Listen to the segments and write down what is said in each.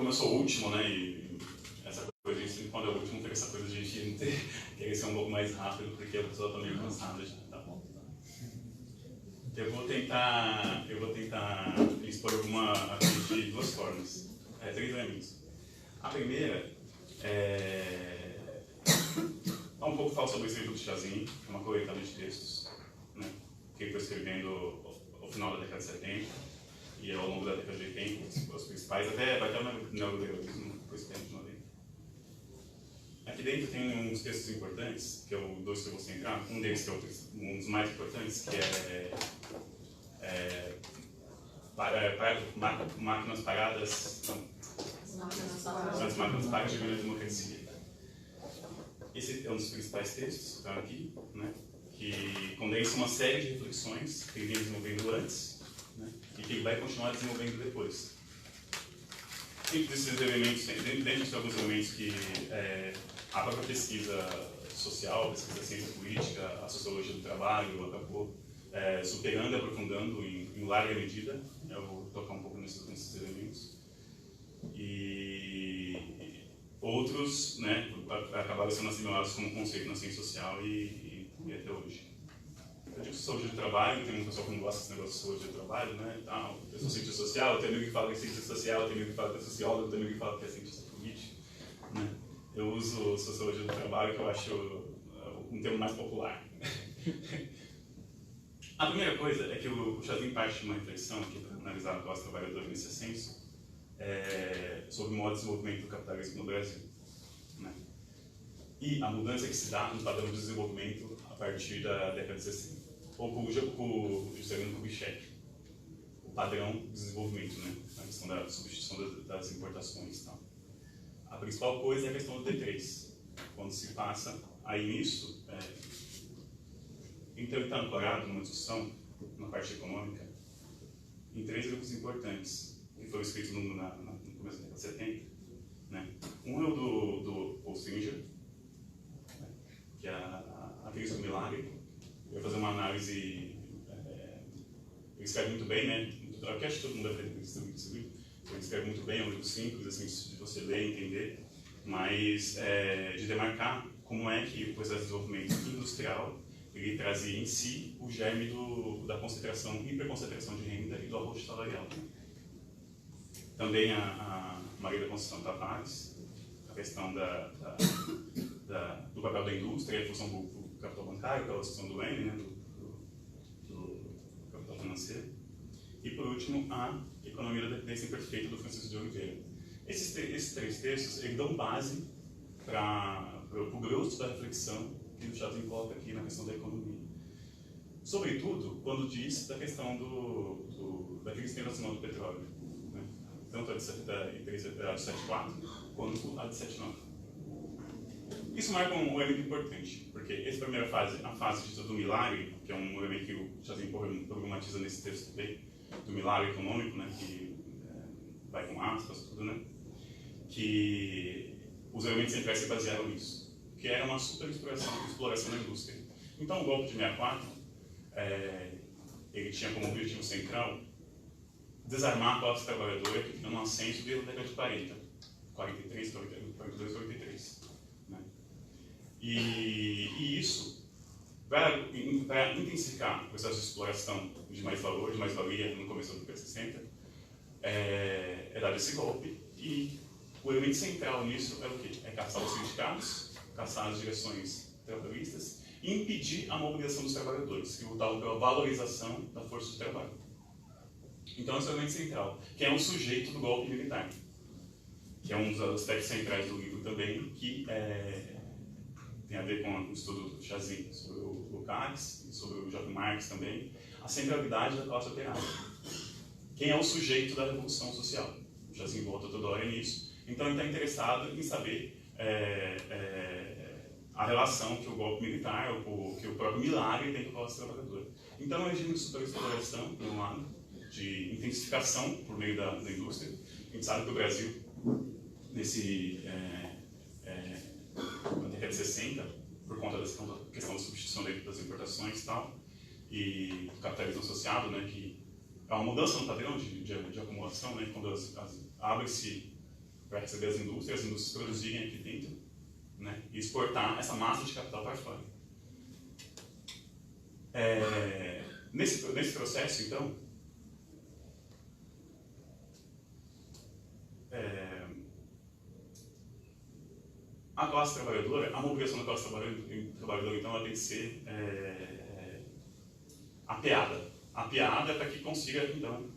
como eu sou o último, né, e essa coisa, a gente sempre quando é o último fica essa coisa de a gente querer ser um pouco mais rápido, porque a pessoa está meio cansada já, tá bom? Eu vou tentar expor alguma de duas formas, três elementos. A primeira é um pouco falar sobre o Instituto Chazinho, que é uma coletânea de textos, né, que ele foi escrevendo ao final da década de 70 e ao longo da década de 80, os principais, até vai até o neoliberalismo, por esse tempo, não. Aqui dentro tem uns textos importantes, que eu dois que eu vou centrar. Um deles que é um dos mais importantes, que máquinas paradas. As máquinas paradas de democracia. Esse é um dos principais textos que estão aqui, né, que condensa uma série de reflexões que ele vinha desenvolvendo antes, né, e que ele vai continuar desenvolvendo depois. Dentro desses elementos, dentro de alguns elementos que a própria pesquisa social, a pesquisa da ciência política, a sociologia do trabalho acabou superando e aprofundando em larga medida. Eu vou tocar um pouco nesses elementos. E outros, né, acabaram sendo assimilados como conceito na ciência social e até hoje. Eu digo sociologia do trabalho, tem um pessoal que não gosta desse negócio de sociologia do trabalho, né, então, eu sou cientista social, tem amigo que fala que é cientista social, tem amigo que fala que é sociólogo, tem amigo que fala que é cientista político, né. Eu uso sociologia do trabalho, que eu acho um termo mais popular. A primeira coisa é que o Chazinho parte de uma reflexão aqui para analisar a classe trabalhadora nesse ascenso, sobre o modo de desenvolvimento do capitalismo no Brasil, né? E a mudança que se dá no padrão de desenvolvimento a partir da década de 60, ou por Juscelino Kubitschek, o padrão de desenvolvimento, né? A questão da substituição das importações e tal. A principal coisa é a questão do T3, quando se passa aí nisso, então ele está ancorado numa discussão, na parte econômica, em três grupos importantes, que foram escritos no começo da década de 70. Né? Um é o do Paul Singer, né? Que é a crise do milagre. Eu vou fazer uma análise, ele escreve muito bem, né? Eu acho que todo mundo deve ter visto esse livro. Ele escreve muito bem, é um livro simples, assim, de você ler e entender, mas de demarcar como é que o processo de desenvolvimento industrial ele trazia em si o germe da concentração, hiperconcentração de renda e do arrojo salarial. Também a Maria da Conceição Tavares, a questão do papel da indústria, a função do capital bancário, pela discussão do Lenin, né, do capital financeiro. E, por último, a Economia da Dependência Imperfeita, do Francisco de Oliveira. Esses três textos eles dão base para o grosso da reflexão que o Chazinho coloca aqui na questão da economia. Sobretudo, quando diz da questão da crise internacional do petróleo, né? Tanto a de 74 quanto a de 79. Isso marca um elemento importante, porque essa primeira fase, a fase dita do milagre, que é um elemento que o Chazinho problematiza nesse texto também, do milagre econômico, né, que vai com aspas, tudo, né, que os elementos centrais se basearam nisso, que era uma super exploração da indústria. Então, o golpe de 64, ele tinha como objetivo central desarmar a classe trabalhadora que tinha um ascenso desde a década de 40, 42, 43. Né? E isso, para intensificar o processo de exploração de mais valor, de mais-valia no começo da década de 60, é dado esse golpe, e o elemento central nisso é o quê? É caçar os sindicatos, caçar as direções trabalhistas e impedir a mobilização dos trabalhadores, que lutavam pela valorização da força de trabalho. Então, esse é o elemento central, que é um sujeito do golpe militar, que é um dos aspectos centrais do livro também, que tem a ver com o estudo do Chazinho sobre o Lukács e sobre o J. Marx também, a centralidade da classe operária. Quem é o sujeito da revolução social? O Chazinho volta toda hora nisso. Então, ele está interessado em saber a relação que o golpe militar, que o próprio milagre tem com a classe trabalhadora. Então, é um regime de superexploração, por um lado, de intensificação por meio da indústria. A gente sabe que o Brasil, na década de 60, por conta dessa questão da substituição das importações e tal, e do capitalismo associado, né, que é uma mudança no padrão de acumulação, né, quando abre-se para receber as indústrias produzirem aqui dentro, né, e exportar essa massa de capital para fora. Nesse processo, então, a classe trabalhadora, a mobilização da classe trabalhadora, então, ela tem que ser apeada. Apeada para que consiga, então,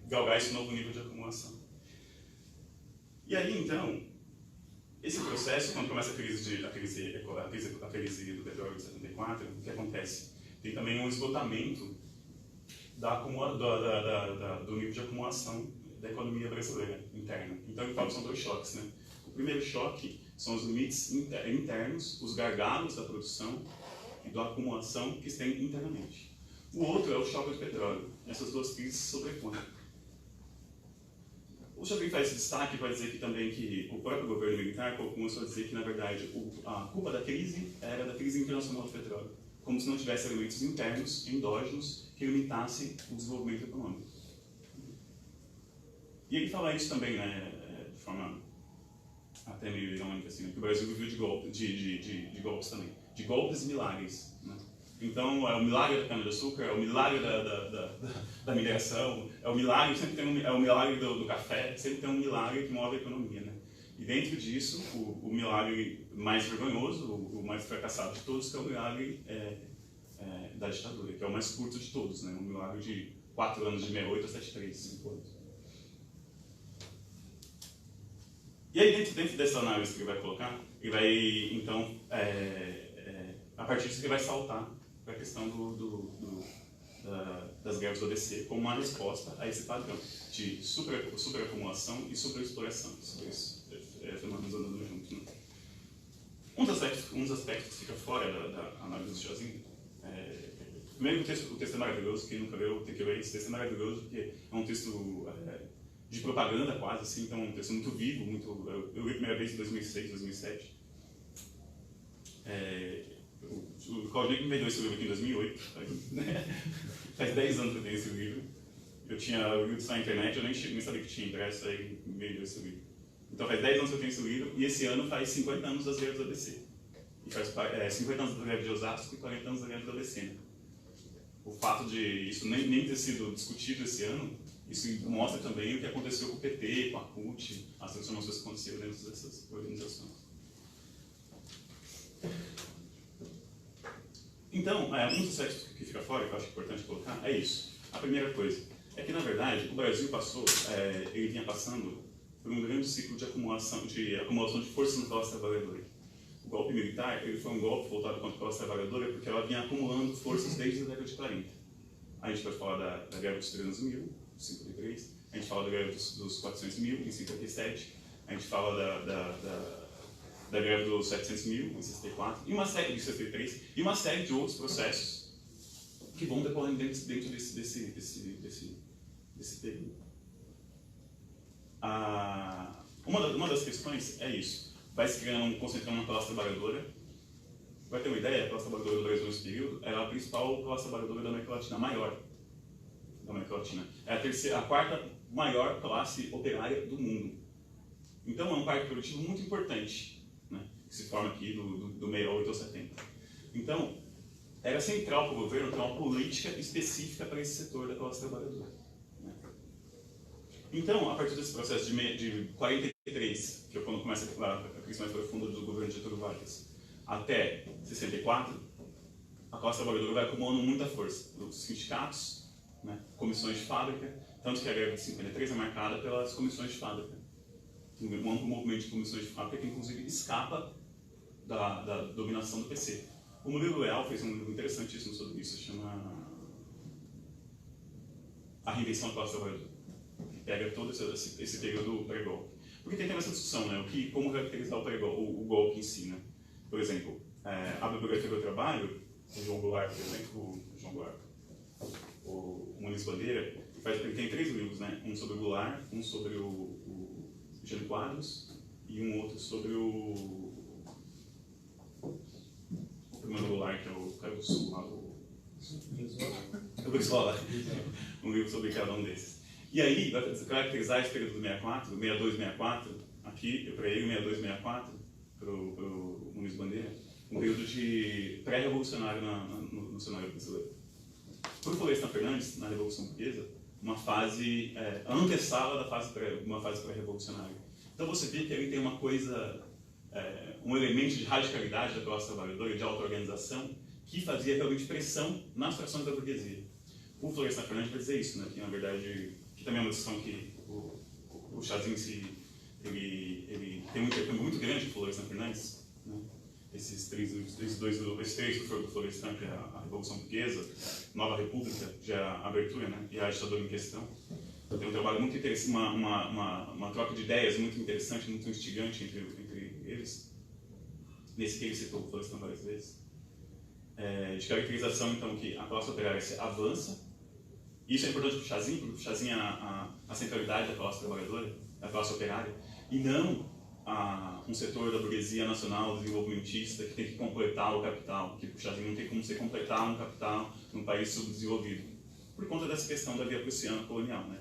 galgar esse novo nível de acumulação. E aí, então, esse processo, quando começa a crise do petróleo de 74, o que acontece? Tem também um esgotamento do nível de acumulação da economia brasileira interna. Então, são dois choques, né? O primeiro choque são os limites internos, os gargalos da produção e da acumulação que se tem internamente. O outro é o choque do petróleo. Essas duas crises se sobrepõem. O Chavin faz esse destaque para dizer que também que o próprio governo militar começou a dizer que, na verdade, a culpa da crise era da crise internacional do petróleo, como se não tivesse elementos internos, endógenos, que limitassem o desenvolvimento econômico. E ele fala isso também, né, de forma até meio irônica, assim, né, que o Brasil viveu de golpes também, de golpes e milagres, né? Então, é o milagre da cana-de-açúcar, é o milagre da mineração, é o milagre, sempre tem é o milagre do café, sempre tem um milagre que move a economia, né? E dentro disso, o milagre mais vergonhoso, o mais fracassado de todos, que é o milagre da ditadura, que é o mais curto de todos, né? Um milagre de 4 anos, de 68 a 73, 5 anos. E aí, dentro dessa análise que ele vai colocar, ele vai, então, a partir disso, ele vai saltar para a questão das greves do ABC como uma resposta a esse padrão de superacumulação e superexploração. Esses fenômenos andando juntos, né? Um dos aspectos que fica fora da análise do Chazinho, primeiro, o texto é maravilhoso, quem nunca leu tem que ler. Esse texto é maravilhoso porque é um texto de propaganda quase, assim, então é um texto muito vivo, eu li a primeira vez em 2006, 2007. O Claudinho me vendeu esse livro aqui em 2008, faz 10 anos que eu tenho esse livro. Eu tinha lido isso na internet, eu nem sabia que tinha impresso, aí me vendeu esse livro. Então faz 10 anos que eu tenho esse livro, e esse ano faz 50 anos das greves do ABC. E faz 50 anos da greve de Osasco e 40 anos da greve do ABC. Né? O fato de isso nem ter sido discutido esse ano, isso mostra também o que aconteceu com o PT, com a CUT, as transformações que aconteceram dentro dessas organizações. Então, um dos aspectos que fica fora, que eu acho importante colocar, é isso. A primeira coisa é que, na verdade, o Brasil ele vinha passando por um grande ciclo de acumulação de forças na classe trabalhadora. O golpe militar ele foi um golpe voltado contra a classe trabalhadora porque ela vinha acumulando forças desde a década de 40. A gente pode falar da greve dos 300 mil, em 53, a gente fala da greve dos 400 mil, em 57, a gente fala da greve dos 700 mil, em 64, e uma série de 63, e uma série de outros processos que vão decorrendo dentro desse período. Uma das questões é isso. Vai se concentrando na classe trabalhadora. Vai ter uma ideia, a classe trabalhadora do Brasil nesse período era a principal classe trabalhadora da América Latina, a maior da América Latina. É a quarta maior classe operária do mundo. Então é um parque produtivo muito importante, né, que se forma aqui do 68 ao 70. Então, era central para o governo ter uma política específica para esse setor da classe trabalhadora. Né? Então, a partir desse processo de 43, que é quando começa a crise mais profunda do governo de Getúlio Vargas, até 64, a classe trabalhadora vai acumulando muita força. Os sindicatos, né, comissões de fábrica, tanto que a greve de 53 é marcada pelas comissões de fábrica. Um amplo movimento de comissões de fábrica que, inclusive, escapa da dominação do PC. O Murilo Leal fez um livro interessantíssimo sobre isso, chama A Reinvenção da Classe Trabalhadora, que pega todo esse período pré-golpe. Porque tem essa discussão, né, como caracterizar o golpe em si. Né? Por exemplo, a bibliografia do trabalho, o João Goulart, por exemplo, o Muniz Bandeira, ele tem 3 livros, né? Um sobre o Goulart, um sobre o Jânio Quadros e um outro sobre o primeiro Goulart, que é o cara do Sul, lá, o Brizola. Um livro sobre cada um desses. E aí, vai caracterizar esse período do 64, 62, 64, aqui, para ele, 62, 64, para o Muniz Bandeira, um período de pré-revolucionário no cenário brasileiro. Para o Florestan Fernandes, na Revolução Burguesa, uma fase antessala da uma fase pré-revolucionária. Então você vê que ele tem uma coisa, um elemento de radicalidade da classe trabalhadora, de auto-organização, que fazia realmente pressão nas frações da burguesia. O Florestan Fernandes vai dizer isso, né? Que na verdade, que também é uma discussão que o Chazin ele tem um intercâmbio muito grande com o Florestan Fernandes, né? Esses três do Florestan, que é a Revolução Burguesa, Nova República, já é a abertura, né? E a ditadura em questão. Tem um trabalho muito interessante, uma troca de ideias muito interessante, muito instigante entre eles. Nesse que ele citou o Florestan várias vezes. De caracterização, então, que a classe operária se avança. Isso é importante para o Chazin, porque o Chazin é a centralidade da classe trabalhadora, da classe operária, e não um setor da burguesia nacional desenvolvimentista que tem que completar o capital, que o Chazin não tem como você completar um capital num país subdesenvolvido, por conta dessa questão da via prussiana colonial, né?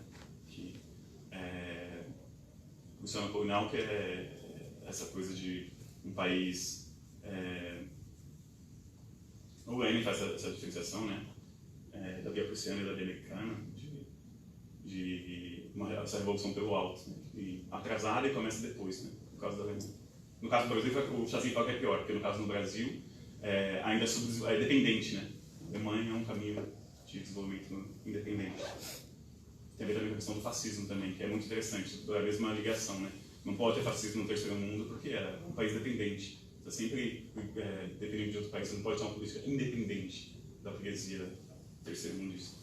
Prussiana colonial, que é essa coisa de um país... o Lenin faz essa diferenciação, né? Da via prussiana e da via americana, essa revolução pelo alto, né? E atrasada e começa depois, né? No caso da Alemanha. No caso do Brasil, o Chazin fala que é pior, porque no caso do Brasil, ainda é dependente, né? A Alemanha é um caminho de desenvolvimento independente. Tem a ver também com a questão do fascismo também, que é muito interessante, a mesma ligação, né? Não pode ter fascismo no terceiro mundo porque é um país dependente. Está sempre dependendo de outro país, você não pode ter uma política independente da burguesia terceiro mundista.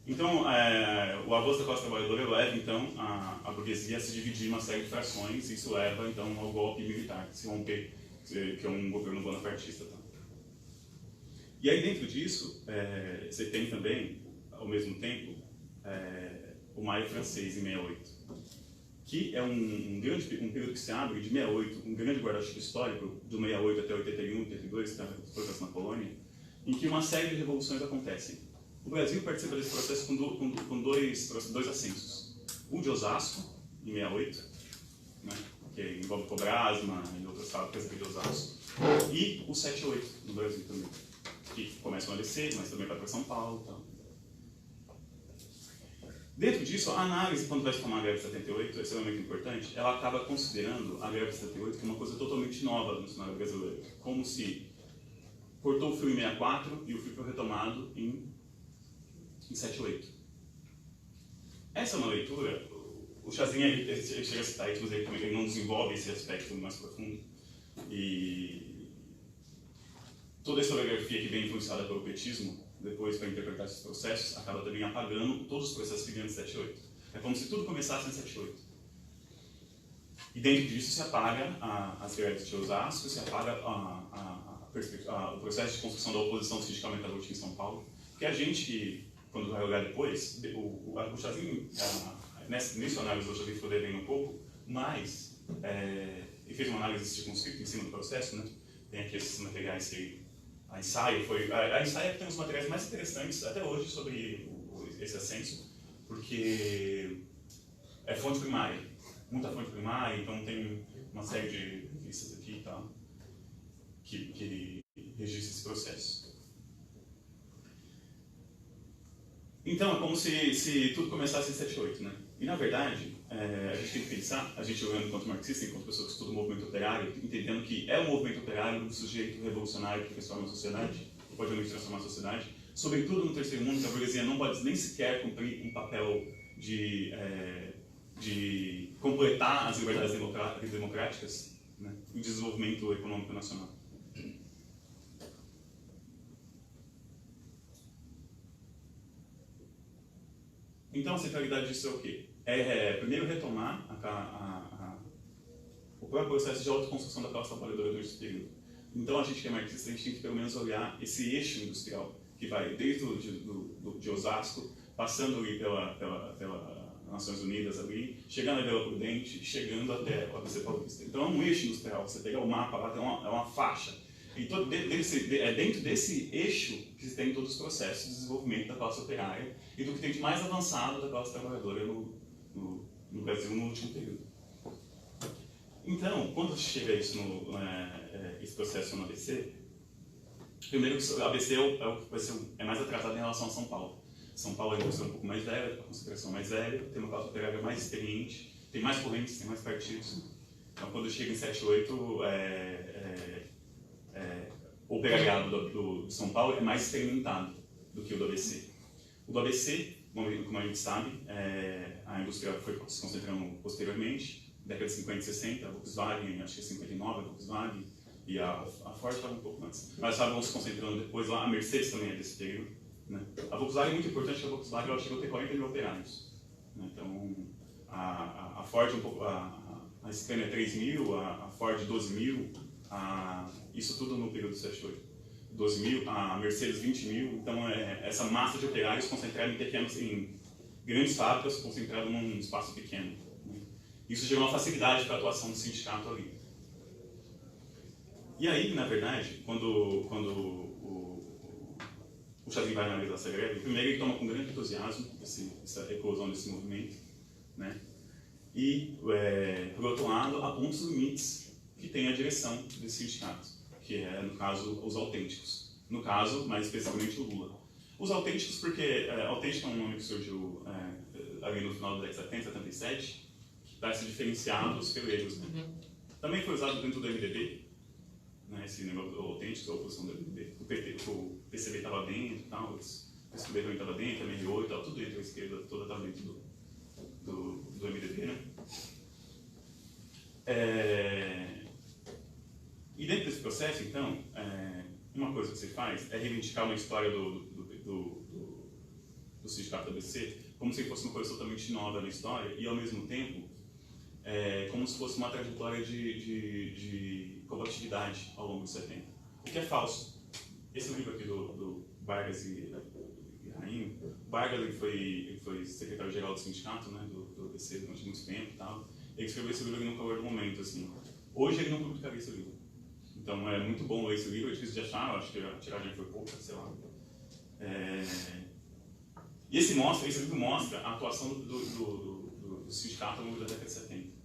Então, o avanço da classe trabalhadora leva, então, a burguesia a se dividir em uma série de frações, e isso leva, então, ao golpe militar, que se romper, que é um governo bonapartista. Tá? E aí, dentro disso, você tem também, ao mesmo tempo, o Maio francês, em 68, que é um período que se abre de 68, um grande guarda-chuva histórico, do 68 até 81, 82, que foi na Polônia, em que uma série de revoluções acontecem. O Brasil participa desse processo com dois ascensos. O de Osasco, em 68, né, que envolve Cobrasma e outras fábricas aqui de Osasco, e o 78 no Brasil também, que começam a descer, mas também vai para São Paulo. Então. Dentro disso, a análise, quando vai se tomar a greve de 78, é extremamente importante, ela acaba considerando a greve de 78 como uma coisa totalmente nova no cenário brasileiro, como se cortou o fio em 64 e o fio foi retomado em 78. Essa é uma leitura, o Chazin chega a citar isso, mas ele não desenvolve esse aspecto mais profundo. E toda a historiografia que vem influenciada pelo petismo, depois para interpretar esses processos, acaba também apagando todos os processos que vêm de 78. É como se tudo começasse em 78. E dentro disso se apaga as greves de Osasco, se apaga o processo de construção da oposição sindicalmente em São Paulo, porque a gente, quando vai olhar depois, o Chazin, nessa análise, o Chazin ficou devendo um pouco, mas ele fez uma análise circunscrita em cima do processo, né? Tem aqui esses materiais que a Ensaio tem os materiais mais interessantes até hoje sobre esse ascenso, porque é fonte primária, muita fonte primária, então tem uma série de revistas aqui e tal, que registra esse processo. Então, é como se tudo começasse em 78, né? E, na verdade, a gente tem que pensar, a gente olhando enquanto marxista, enquanto pessoa que estuda o movimento operário, entendendo que é o movimento operário um sujeito revolucionário que transforma a sociedade, que pode realmente transformar a sociedade, sobretudo no terceiro mundo, que a burguesia não pode nem sequer cumprir um papel de completar as liberdades democráticas, né? E o desenvolvimento econômico nacional. Então, a centralidade disso é o quê? Primeiro, retomar o próprio processo de autoconstrução da classe trabalhadora durante esse período. Então, a gente que é marxista, a gente tem que pelo menos olhar esse eixo industrial, que vai desde de Osasco, passando ali pela Nações Unidas, ali, chegando a Vila Prudente, chegando até a ABC Paulista. Então, é um eixo industrial. Você pega o mapa lá, é uma faixa. E dentro desse eixo que se tem todos os processos de desenvolvimento da classe operária e do que tem de mais avançado da classe trabalhadora no Brasil no último período. Então, quando chega isso esse processo no ABC, primeiro o ABC é mais atrasado em relação a São Paulo. São Paulo é a indústria um pouco mais velha, a concentração mais velha, tem uma classe operária mais experiente, tem mais correntes, tem mais partidos. Então, quando chega em 78, o operariado do São Paulo é mais experimentado do que o do ABC. O do ABC, como a gente sabe, a indústria foi se concentrando posteriormente, década de 50 e 60, a Volkswagen, acho que é 59, a Volkswagen, e a Ford estava um pouco antes. Mas estavam se concentrando depois lá, a Mercedes também é desse período. Né? A Volkswagen é muito importante, a Volkswagen ela chegou a ter 40 mil operários. Né? Então, a Ford, a Scania 3 mil, a Ford 12 mil, isso tudo no período 78. 12 mil, a Mercedes 20 mil, então essa massa de operários concentrada em grandes fábricas, concentrada num espaço pequeno. Né? Isso gerou uma facilidade para a atuação do sindicato ali. E aí, na verdade, quando o Chazin vai analisar essa greve, primeiro ele toma com grande entusiasmo essa eclosão desse movimento, né? E, por outro lado, aponta os limites que tem a direção desse sindicato, que é, no caso, os autênticos. No caso, mais especificamente, o Lula. Os autênticos, porque autêntico é um nome que surgiu ali no final da década de 70, 77, para se diferenciar dos peleiros. Né? Também foi usado dentro do MDB, né, esse negócio autêntico, a oposição do MDB. O PCB estava dentro e tal, o PCB também estava dentro, a MRO e tal, tudo dentro, a esquerda toda estava dentro do MDB, né? E dentro desse processo, então, uma coisa que você faz é reivindicar uma história do sindicato ABC como se fosse uma coisa totalmente nova na história e, ao mesmo tempo, como se fosse uma trajetória de combatividade ao longo dos 70. O que é falso. Esse livro aqui do Vargas e Rainho, Vargas ele foi secretário-geral do sindicato, né, do ABC durante muito tempo e tal. Ele escreveu esse livro no calor do momento, assim. Hoje ele não publicaria esse livro. Então é muito bom ler esse livro, é difícil de achar, eu acho que a tiragem foi pouca, sei lá. E esse livro mostra a atuação do sindicato ao longo da década de 70.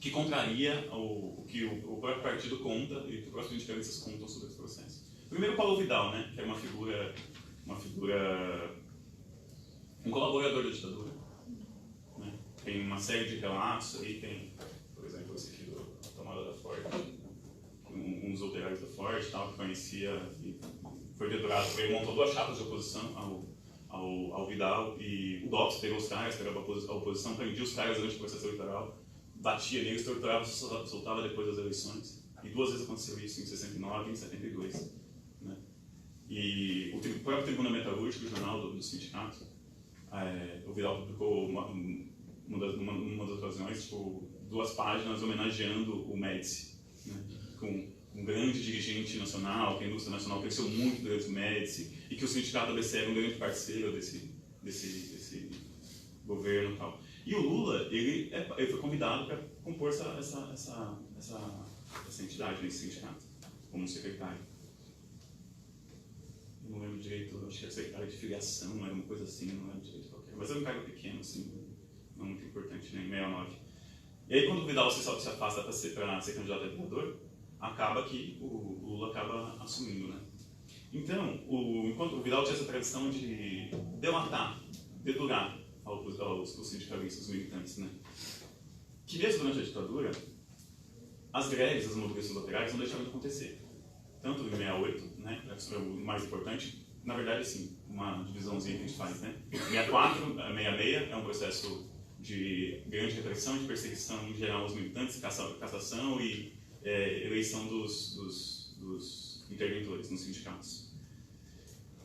Que contraria o que o próprio partido conta e que os próprios sindicalistas contam sobre esse processo. Primeiro, Paulo Vidal, né, que é um colaborador da ditadura. Né? Tem uma série de relatos aí, tem, por exemplo, esse aqui da tomada da Ford, um dos operários da Ford, tal, que conhecia, e foi dedurado, ele montou 2 chapas de oposição ao Vidal, e o DOPS pegou os caras, pegava a oposição, prendia os caras durante o processo eleitoral, batia neles, torturava, soltava depois das eleições. E 2 vezes aconteceu isso, em 69 e em 72. Né? E o próprio Tribuna Metalúrgica, o jornal do sindicato, o Vidal publicou uma das ocasiões, tipo, 2 páginas homenageando o Médici, né? Com um grande dirigente nacional, que a indústria nacional cresceu muito durante o Médici, e que o sindicato ABC era um grande parceiro desse governo e tal. E o Lula, ele foi convidado para compor essa entidade nesse sindicato, como secretário. Eu não lembro direito, acho que era secretário de filiação, era uma coisa assim, não lembro direito qual que era. Mas era um cargo pequeno, assim, não muito importante, né, em 69. E aí, quando o Vidal se afasta para ser candidato a vereador, acaba que o Lula acaba assumindo, né? Então, enquanto o Vidal tinha essa tradição de delatar, dedurar os sindicalistas, os militantes, né? Que mesmo durante a ditadura, as greves, as mobilizações operárias não deixaram de acontecer. Tanto em 68, né, que é o mais importante, na verdade, assim, uma divisãozinha que a gente faz, né? 64, 66 é um processo de grande repressão, de perseguição em geral aos militantes, cassação e eleição dos interventores nos sindicatos.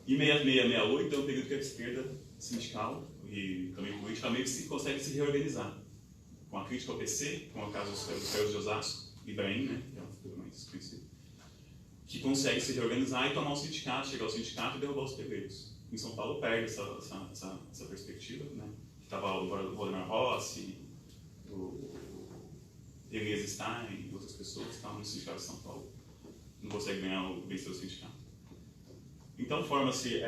E 66, 68 é um período que a esquerda sindical e também política meio que consegue se reorganizar. Com a crítica ao PC, com o caso dos Carlos de Osasco, Ibrahim, né, que é uma figura mais conhecida, que consegue se reorganizar e tomar o sindicato, chegar ao sindicato e derrubar os pedreiros. Em São Paulo perde essa perspectiva, né, que estava o Valdemar Rossi, o Elias Stein e outras pessoas que estavam no sindicato de São Paulo. Não consegue vencer o sindicato. Então forma-se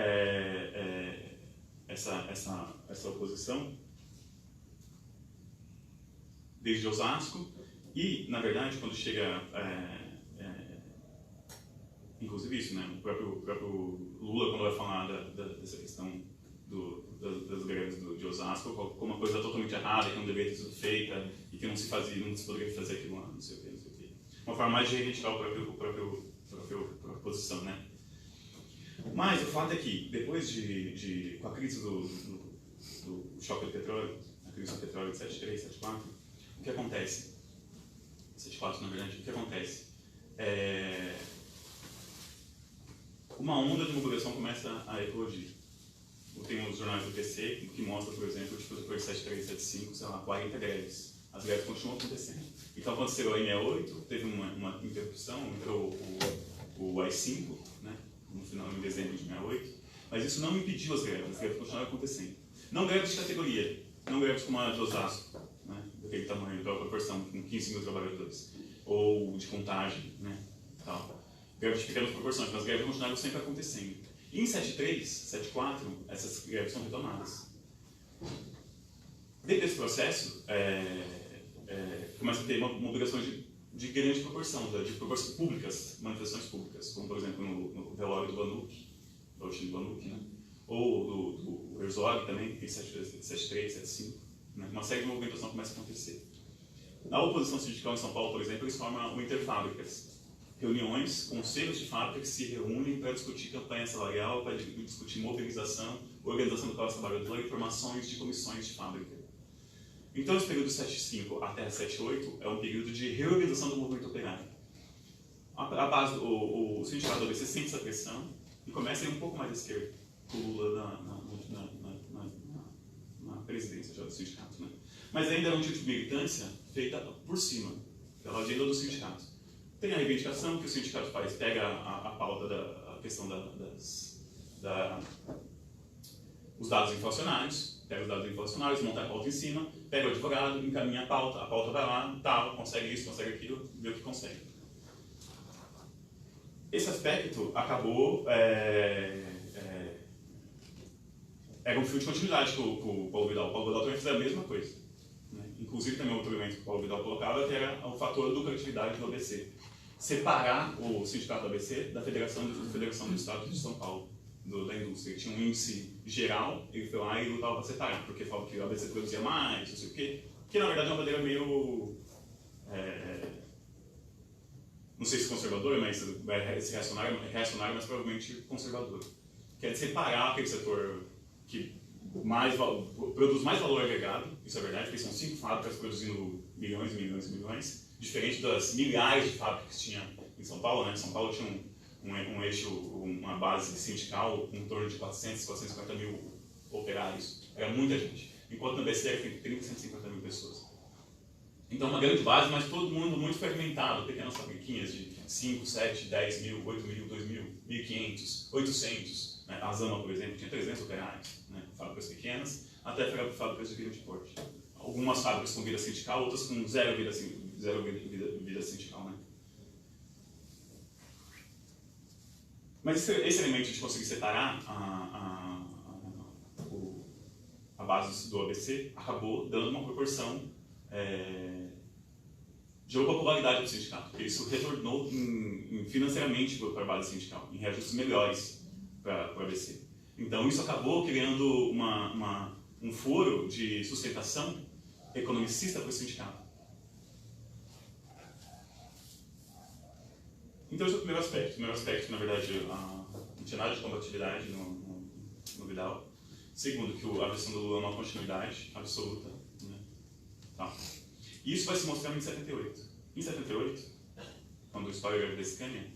essa oposição desde Osasco E, na verdade, quando chega, inclusive isso, né? O próprio Lula, quando vai falar dessa questão das greves de Osasco, como uma coisa totalmente errada, que não deveria ter sido feita e que não se poderia fazer aquilo lá, não sei o que, não sei o que. Uma forma mais de reivindicar a própria posição, né? Mas o fato é que, depois com a crise do choque do petróleo, a crise do petróleo de 73, 74, o que acontece? 74, na verdade, o que acontece? Uma onda de mobilização começa a eclodir. Tem os jornais do PC que mostram, por exemplo, tipo, depois de 73, 75, sei lá, 40 greves. As greves continuam acontecendo. Então, aconteceu a I-68, teve uma interrupção, entrou o AI-5, né, no final de dezembro de 68, mas isso não impediu as greves continuaram acontecendo. Não greves de categoria, não greves como a de Osasco, né, daquele tamanho, da proporção, com 15 mil trabalhadores, ou de Contagem, né, tal. Greves de pequenas proporções, mas as greves continuaram sempre acontecendo. E em 73, 74, essas greves são retomadas. Dentro desse processo, começa a ter mobilizações de grande proporção, de proporções públicas, manifestações públicas, como por exemplo no velório do Vanuc, do Agostinho Vanuc, né? Ou do Herzog também, em 73, 75, né? Uma série de movimentação começa a acontecer. Na oposição sindical em São Paulo, por exemplo, eles formam o Interfábricas, reuniões, conselhos de fábrica que se reúnem para discutir campanha salarial, para discutir mobilização, organização do classe trabalhadora e formações de comissões de fábrica. Então, esse período de 75 até 78 é um período de reorganização do movimento operário. O sindicato do ABC sente essa pressão e começa a ir um pouco mais à esquerda, com o Lula na presidência já do sindicato. Né? Mas ainda é um tipo de militância feita por cima, pela agenda do sindicato. Tem a reivindicação que o sindicato faz, pega a pauta a questão os dados inflacionários, monta a pauta em cima, pega o advogado, encaminha a pauta vai lá, tal, consegue isso, consegue aquilo, vê o que consegue. Esse aspecto acabou, era um fio de continuidade com o Paulo Vidal. O Paulo Vidal também fez a mesma coisa. Né? Inclusive, também outro elemento que o Paulo Vidal colocava, que era o fator lucratividade do ABC. Separar o sindicato do ABC da Federação do Estado de São Paulo, da indústria. Ele tinha um índice geral, ele foi lá e lutava para separar, porque falava que o ABC produzia mais, não sei o quê, que na verdade é uma bandeira meio, não sei se conservadora, mas reacionária, mas provavelmente conservadora. Que é de separar aquele setor que produz mais valor agregado, isso é verdade, porque são 5 fábricas produzindo milhões e milhões e milhões, diferente das milhares de fábricas que tinha em São Paulo, né? São Paulo tinha um eixo, uma base sindical com em torno de 400, 450 mil operários. Era muita gente. Enquanto no ABC era 30, 150 mil pessoas. Então, uma grande base, mas todo mundo muito fragmentado. Pequenas fabriquinhas de 5, 7, 10 mil, 8 mil, 2 mil, 1.500, 800. Né? A Zama, por exemplo, tinha 300 operários. Né? Fábricas pequenas, até fábricas de grande porte. Algumas fábricas com vida sindical, outras com zero vida sindical. Né? Mas esse elemento de conseguir separar a base do ABC acabou dando uma proporção de popularidade do sindicato, porque isso retornou financeiramente para a base sindical, em reajustes melhores para o ABC. Então isso acabou criando um foro de sustentação economicista para o sindicato. Então esse é o primeiro aspecto. O primeiro aspecto, na verdade, não tinha nada de combatividade no Vidal. Segundo, que a versão do Lula é uma continuidade absoluta. Né? Tá. E isso vai se mostrar em 78. Em 78, quando estoura a greve da Scania,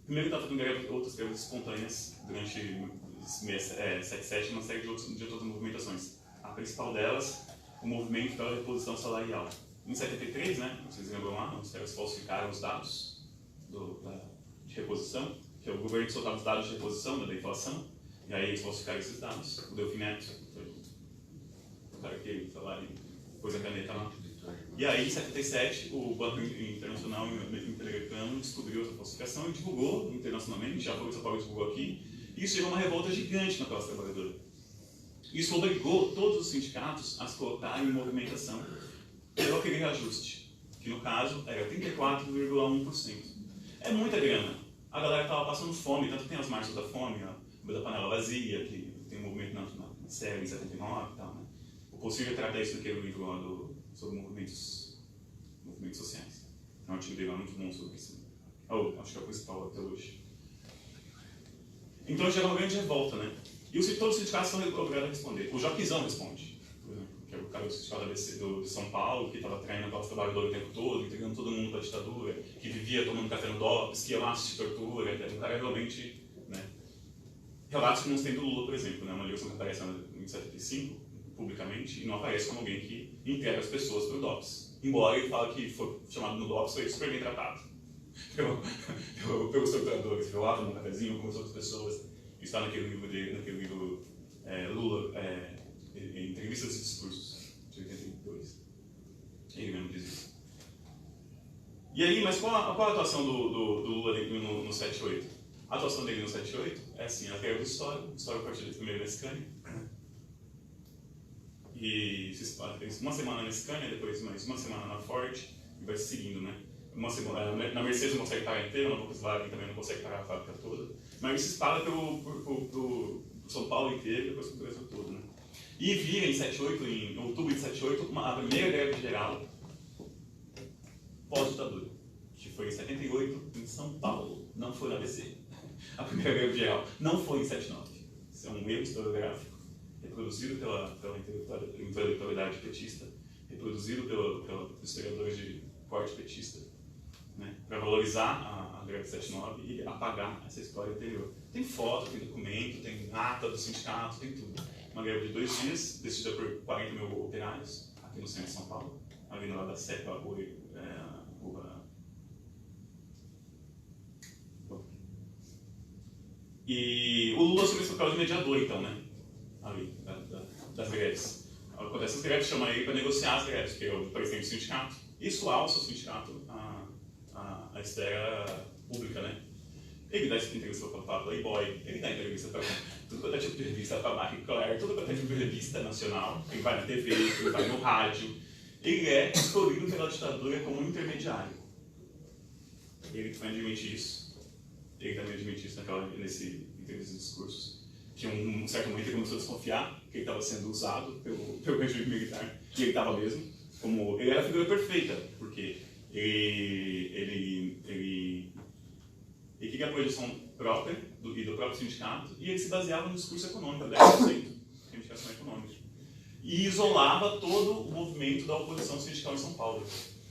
primeiro estava tendo outras greves espontâneas durante 77 e uma série de outras movimentações. A principal delas, o movimento pela reposição salarial. Em 73, né, vocês lembram lá, os caras falsificaram os dados de reposição, que é o governo que soltava os dados de reposição da inflação, e aí eles falsificaram esses dados. O Delfim Neto, o cara que foi lá e pôs a caneta lá. E aí, em 77, o Banco Internacional Interamericano descobriu essa falsificação e divulgou internacionalmente, já foi o São Paulo divulgou aqui, e isso gerou uma revolta gigante na classe trabalhadora. Isso obrigou todos os sindicatos a se colocarem em movimentação pelo aquele reajuste, que no caso era 34,1%. É muita grana. A galera estava passando fome, tanto tem as marchas da fome, da panela vazia, que tem um movimento na série em 79 e tal, né? O Possível trata isso naquele livro lá sobre movimentos sociais. É um artigo dele lá muito bom sobre isso. Acho que é o principal até hoje. Então gera uma grande revolta, né? E todos os sindicatos são obrigados a responder. O Joquizão responde, por exemplo, que é o cara do sindicato de São Paulo, que estava traindo a classe trabalhadora o tempo todo, entregando todo mundo para a ditadura, que vivia tomando café no DOPS, que ia lá assistir tortura, um cara realmente, né? Relatos que não tem do Lula, por exemplo, né? Uma ligação que aparece em 75, publicamente, e não aparece como alguém que entrega as pessoas para o DOPS. Embora ele fale que foi chamado no DOPS, foi super bem tratado pelos torturadores, foi lá, tomou um cafezinho com as outras pessoas. Isso está naquele livro Lula, Entrevistas e Discursos, de 82. Ele mesmo diz isso. E aí, mas qual a atuação do Lula no 78? A atuação dele no 78 é assim, a greve do História partiu primeiro na Scania, e se espalha, uma semana na Scania, depois mais uma semana na Ford, e vai seguindo, né? Uma semana, na Mercedes não consegue parar inteira, na Volkswagen também não consegue parar a fábrica toda, mas isso se espalha por São Paulo inteiro e depois para o Brasil todo, né? E vira em outubro de 78, a primeira greve geral pós-ditadura, que foi em 78 em São Paulo, não foi na ABC. A primeira greve geral não foi em 79. Isso é um erro historiográfico, reproduzido pela intelectualidade petista, reproduzido pelos historiadores de corte petista, né, para valorizar a greve de 79 e apagar essa história anterior. Tem foto, tem documento, tem ata do sindicato, tem tudo. Uma greve de 2 dias, decidida por 40 mil operários, aqui no centro de São Paulo, ali no lado da Sé, pela rua. E o Lula assumiu esse papel de mediador, então, né? Ali, das greves. Quando essas greves chamam ele para negociar as greves, que é o presidente do sindicato. Isso alça o sindicato à esfera pública, né? Ele dá entrevista para Playboy, ele dá entrevista para tudo quanto é tipo de revista, para Marie Claire, tudo quanto é tipo de revista nacional. Ele vai na TV, ele vai no rádio. Ele é escolhido pela ditadura como um intermediário. Ele também admite isso. Ele também admite isso nesse entrevista de discursos. Que em um certo momento ele começou a desconfiar que ele estava sendo usado pelo regime militar. E ele estava mesmo. Ele era a figura perfeita, porque ele queria a projeção própria e do próprio sindicato, e ele se baseava no discurso econômico, 10%, reivindicação econômica. E isolava todo o movimento da oposição sindical em São Paulo.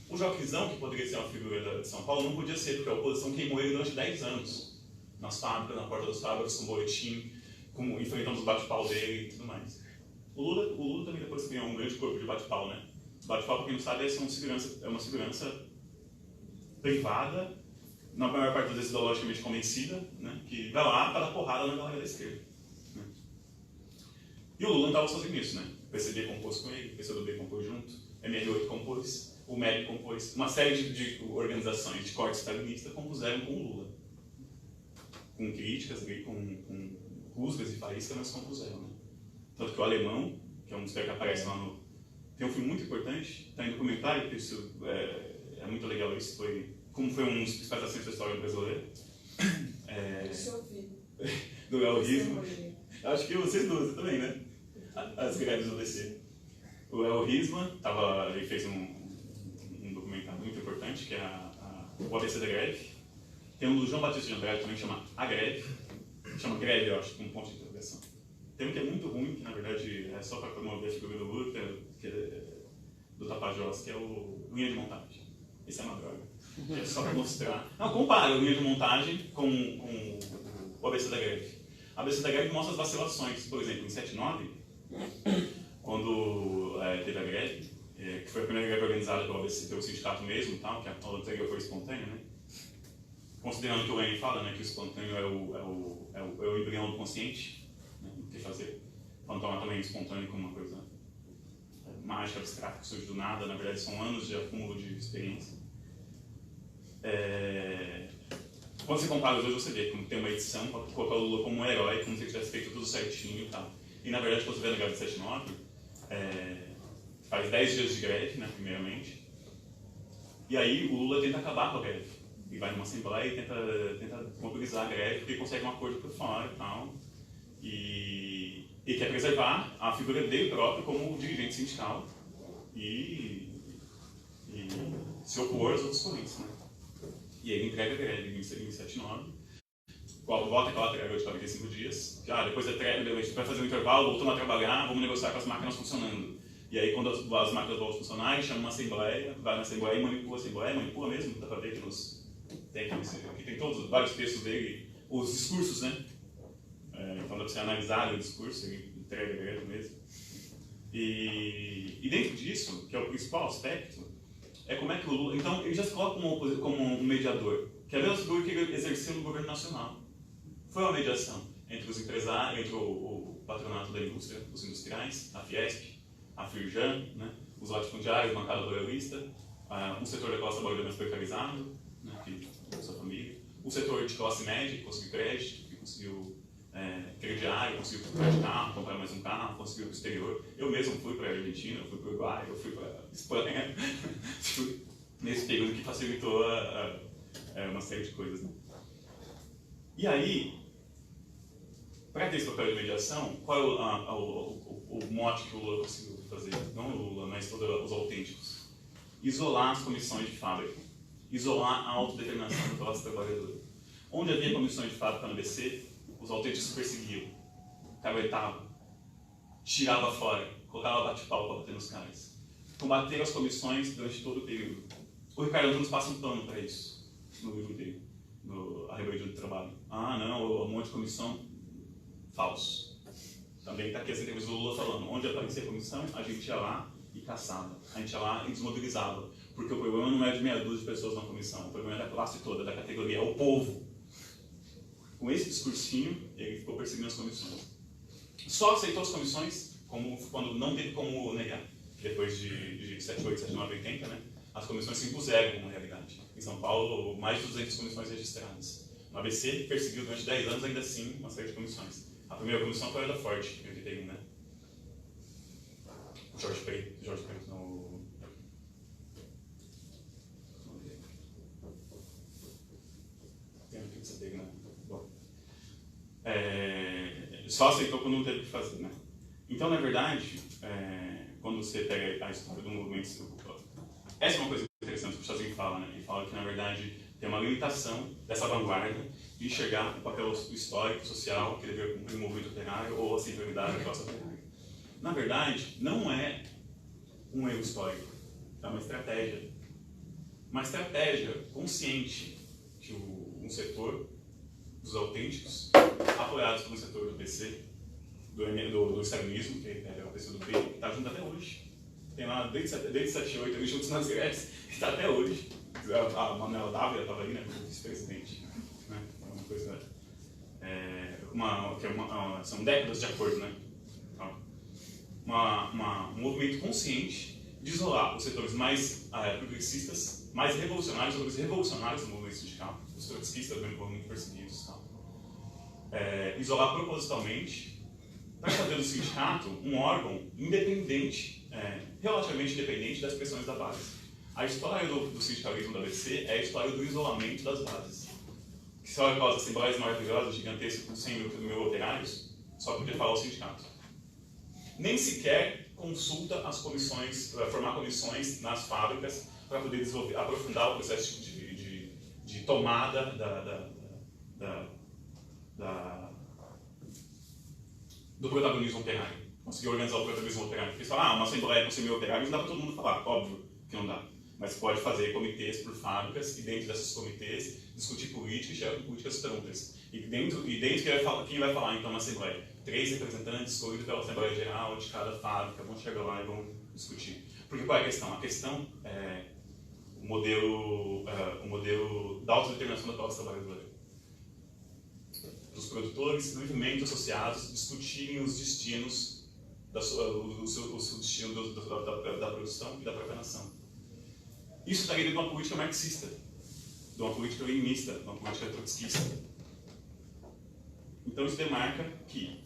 O Joquizão, que poderia ser uma figura de São Paulo, não podia ser, porque a oposição queimou ele durante 10 anos. Nas fábricas, na porta das fábricas, com boletim, enfrentando os bate-pau dele e tudo mais. O Lula também depois ganhou um grande corpo de bate-pau, né? Bate-pau, para quem não sabe, é uma segurança privada, na maior parte das vezes ideologicamente convencida, né? Que vai lá para dar porrada na galera da esquerda. Né? E o Lula não estava sozinho nisso, né? O PCB compôs com ele, o PCdoB compôs junto, MR8 compôs, o MEC compôs, uma série de organizações de corte stalinista compuseram com o Lula. Com críticas, com rusgas e faíscas, mas compuseram. Né? Tanto que o Alemão, que é um dos caras que aparece lá no... Tem um filme muito importante, está em documentário, que isso é muito legal, isso como foi um dos principais assuntos da história brasileira. Do El Risma. Acho que vocês duas também, né? As greves do ABC. O El Risma, ele fez um documentário muito importante, que é o ABC da Greve. Tem um do João Batista de Andrade também que chama A Greve. Chama Greve, eu acho, com um ponto de interrogação. Tem um que é muito ruim, que na verdade é só para promover a figura do Lula, que é do Tapajós, que é o Linha de Montagem. Esse é uma droga. É só para mostrar. Não, compara o Linha de Montagem com o ABC da Greve. A ABC da Greve mostra as vacilações. Por exemplo, em 79, quando teve a greve, que foi a primeira greve organizada pelo ABC, pelo sindicato mesmo, tal, que a anterior foi espontânea, né? Considerando que o Lenin fala, né, que o espontâneo é o embrião do consciente, né, não tem que fazer. Então toma também o espontâneo como uma coisa mágica, abstrata, que surge do nada, na verdade são anos de acúmulo de experiência. Quando você compara os dois, você vê como tem uma edição para colocar o Lula como um herói, como se ele tivesse feito tudo certinho e tal. E, na verdade, quando você vê na greve de 79, faz 10 dias de greve, né, primeiramente. E aí o Lula tenta acabar com a greve. E vai numa assembleia e tenta mobilizar a greve, porque consegue um acordo por fora e tal. E quer preservar a figura dele próprio como dirigente sindical e se opor aos outros correntes, né? E ele entrega a greve em 79. Volta aquela trégua de 45 dias. Depois da trégua, a gente vai fazer um intervalo, voltamos a trabalhar, vamos negociar com as máquinas funcionando. E aí, quando as máquinas voltam a funcionar, ele chama uma assembleia, vai na assembleia e manipula a assembleia, manipula mesmo, dá pra ver que aqui tem todos, vários textos dele, os discursos, né? Então dá pra você analisar o discurso, ele entrega a greve mesmo. E dentro disso, que é o principal aspecto, é como é que o Lula... Então, ele já se coloca como um mediador, que é a mesma figura que ele exerceu no governo nacional. Foi uma mediação entre os empresários, entre o patronato da indústria, os industriais, a Fiesp, a Firjan, né, os latifundiários, bancada loyalista, um setor da classe trabalhadora mais precarizado, né, que sua família, o setor de classe média, que conseguiu crédito, que conseguiu crediário, conseguiu comprar de carro, comprar mais um carro, conseguiu ir para o exterior. Eu mesmo fui para a Argentina, eu fui para o Uruguai, eu fui para a Espanha, nesse período que facilitou uma série de coisas. Né? E aí, para ter esse papel de mediação, qual é o mote que o Lula conseguiu fazer? Não o Lula, mas todos os autênticos. Isolar as comissões de fábrica. Isolar a autodeterminação da classe trabalhadora. Onde havia comissões de fábrica no ABC, os autênticos perseguiam, caguetavam, tirava fora, colocava bate-pau para bater nos caras. Combateram as comissões durante todo o período. O Ricardo Antunes passa um pano para isso, no livro dele, A Rebelião do Trabalho. Um monte de comissão, falso. Também está aqui as entrevistas do Lula falando, onde aparecia a comissão, a gente ia lá e caçava, a gente ia lá e desmobilizava. Porque o problema não é de meia dúzia de pessoas na comissão, o problema é da classe toda, da categoria, é o povo. Com esse discursinho, ele ficou perseguindo as comissões. Só aceitou as comissões quando não teve como negar. Depois de 78, 79, 80, né, as comissões se impuseram como realidade. Em São Paulo, mais de 200 comissões registradas. No ABC, perseguiu durante 10 anos, ainda assim, uma série de comissões. A primeira comissão foi a da Ford, em 81, né? O Jorge Preto no... Tem aqui que você teve, né? Bom. Só aceitou quando não teve o que fazer, né? Então, na verdade, quando você pega a história do movimento... Essa é uma coisa interessante que o Chazinho fala, né? Ele fala que, na verdade, tem uma limitação dessa vanguarda de enxergar o papel histórico, social, que deveria cumprir o movimento operário ou a centralidade da classe operária. Na verdade, não é um erro histórico, é uma estratégia. Uma estratégia consciente que um setor dos autênticos, apoiados pelo setor do PC, do estalinismo, que é o PC do B, que está junto até hoje. Tem lá desde 78 eles juntos nas greves, está até hoje. A Manuela Dávila estava aí, né, como vice-presidente. Né? Uma coisa. São décadas de acordo, né? Então, um movimento consciente de isolar os setores mais progressistas, mais revolucionários, os revolucionários do movimento sindical, os trotskistas também foram muito perseguidos. Isolar propositalmente, para fazer do sindicato um órgão independente, relativamente independente das pressões da base. A história do sindicalismo da ABC é a história do isolamento das bases. Que se olha aquelas assembleias maravilhosas, gigantescas, com 100 mil operários, só podia falar o sindicato. Nem sequer consulta as comissões, formar comissões nas fábricas para poder aprofundar o processo de tomada do protagonismo operário. Conseguir organizar o protagonismo operário. Porque falar, uma assembleia com 100 mil operários não dá para todo mundo falar, óbvio que não dá. Mas pode fazer comitês por fábricas e dentro desses comitês discutir política e chegar com políticas prontas. E dentro quem vai falar então na Assembleia? 3 representantes escolhidos pela Assembleia Geral de cada fábrica vão chegar lá e vão discutir. Porque qual é a questão? A questão é o modelo da autodeterminação da classe trabalhadora. Os produtores livremente associados discutirem os destinos da produção e da própria nação. Isso está dentro de uma política marxista, de uma política leninista, de uma política trotskista. Então isso demarca que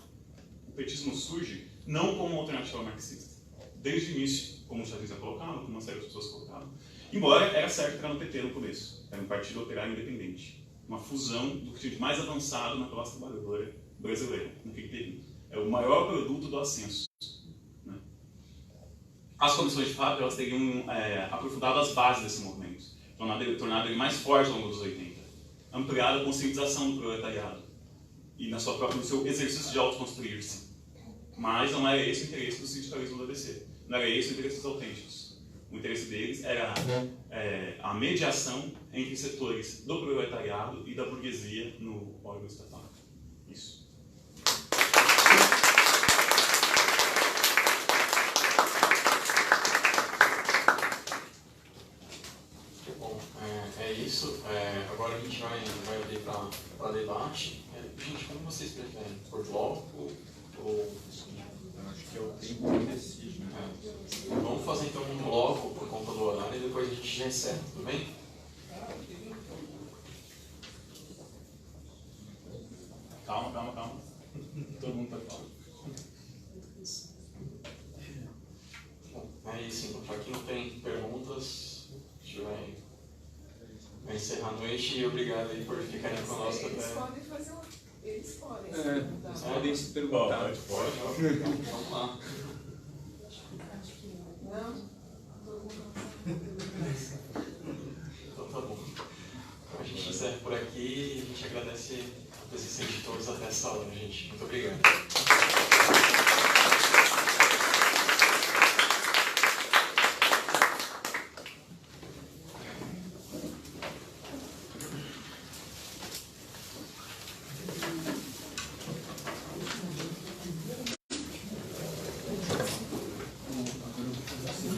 petismo surge não como uma alternativa marxista. Desde o início, como o Xadrez já colocava, como uma série de pessoas colocavam, embora era certo entrar no PT no começo, era um partido operário independente, uma fusão do que tinha de mais avançado na classe trabalhadora brasileira, no que teve. É o maior produto do ascenso. Né? As comissões de fato, elas teriam aprofundado as bases desse movimento, tornado ele mais forte ao longo dos 80, ampliado a conscientização do proletariado e no seu exercício de autoconstruir-se. Mas não era esse o interesse do sindicalismo do ABC, não era esse o interesse dos autênticos. O interesse deles era a mediação entre setores do proletariado e da burguesia no órgão estatal. Isso. Bom, é isso. Agora a gente vai abrir para debate. Gente, como vocês preferem? Por bloco ou... Acho que é o tempo que decide, né? Vamos fazer então um bloco por conta do horário e depois a gente já encerra, tudo bem? Calma. Todo mundo está falando. Bom, é isso então. Para quem não tem perguntas, a gente vai encerrar a noite e obrigado aí por ficarem conosco até... Eles podem fazer uma... Eles podem se Eles perguntar. podem se perguntar. Pode. Vamos lá. Não? Todo mundo Então tá bom. A gente encerra por aqui e a gente agradece a presença de todos até essa hora, gente. Muito obrigado.